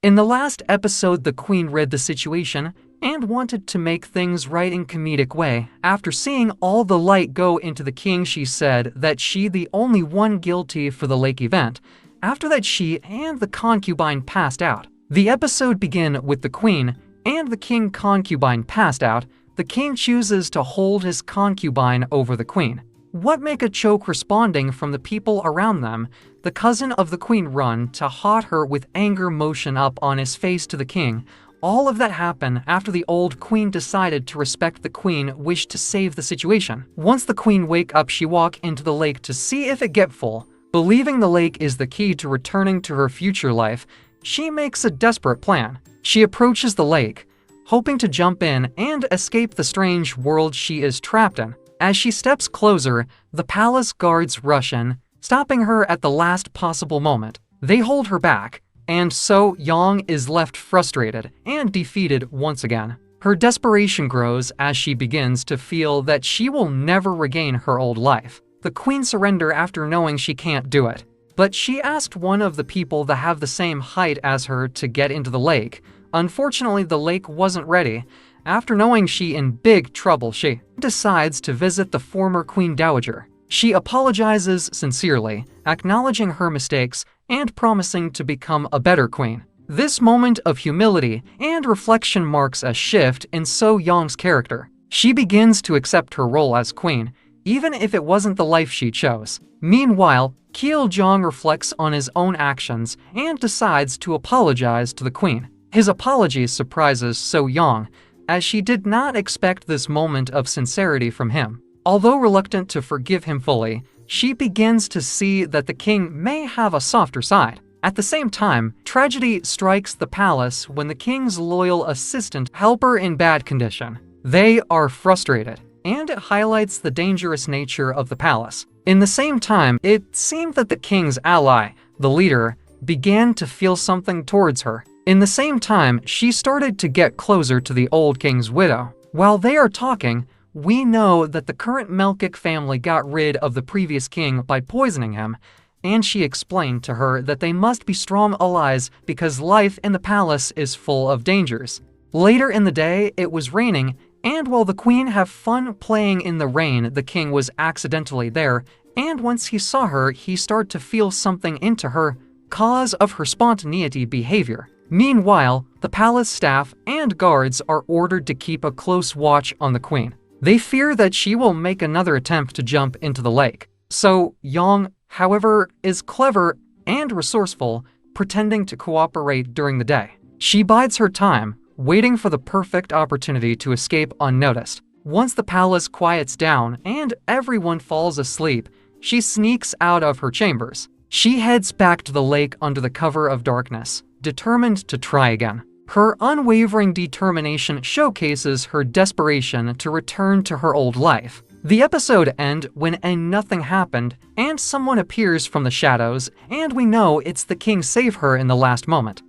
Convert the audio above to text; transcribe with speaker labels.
Speaker 1: In the last episode, the queen read the situation and wanted to make things right in comedic way. After seeing all the light go into the king, she said that she the only one guilty for the lake event. After that, she and the concubine passed out. The episode began with the queen and the king concubine passed out. The king chooses to hold his concubine over the queen. What make a choke responding from the people around them? The cousin of the queen run to haunt her with anger motion up on his face to the king. All of that happened after the old queen decided to respect the queen wished to save the situation. Once the queen wake up, she walk into the lake to see if it get full. Believing the lake is the key to returning to her future life, she makes a desperate plan. She approaches the lake, hoping to jump in and escape the strange world she is trapped in. As she steps closer, the palace guards rush in, stopping her at the last possible moment. They hold her back, and So Yong is left frustrated and defeated once again. Her desperation grows as she begins to feel that she will never regain her old life. The queen surrenders after knowing she can't do it, but she asked one of the people that have the same height as her to get into the lake. Unfortunately, the lake wasn't ready. After knowing she in big trouble, she decides to visit the former Queen Dowager. She apologizes sincerely, acknowledging her mistakes and promising to become a better queen. This moment of humility and reflection marks a shift in So Yong's character. She begins to accept her role as queen, even if it wasn't the life she chose. Meanwhile, Cheoljong reflects on his own actions and decides to apologize to the queen. His apology surprises So Yong, as she did not expect this moment of sincerity from him. Although reluctant to forgive him fully, she begins to see that the king may have a softer side. At the same time, tragedy strikes the palace when the king's loyal assistant help her in bad condition. They are frustrated, and it highlights the dangerous nature of the palace. In the same time, it seemed that the king's ally, the leader, began to feel something towards her. In the same time, she started to get closer to the old king's widow. While they are talking, we know that the current Melkic family got rid of the previous king by poisoning him, and she explained to her that they must be strong allies because life in the palace is full of dangers. Later in the day, it was raining, and while the queen had fun playing in the rain, the king was accidentally there, and once he saw her, he started to feel something into her, cause of her spontaneity behavior. Meanwhile, the palace staff and guards are ordered to keep a close watch on the queen. They fear that she will make another attempt to jump into the lake. So Yong, however, is clever and resourceful, pretending to cooperate during the day. She bides her time, waiting for the perfect opportunity to escape unnoticed. Once the palace quiets down and everyone falls asleep, she sneaks out of her chambers. She heads back to the lake under the cover of darkness, determined to try again. Her unwavering determination showcases her desperation to return to her old life. The episode ends when nothing happened, and someone appears from the shadows, and we know it's the king save her in the last moment.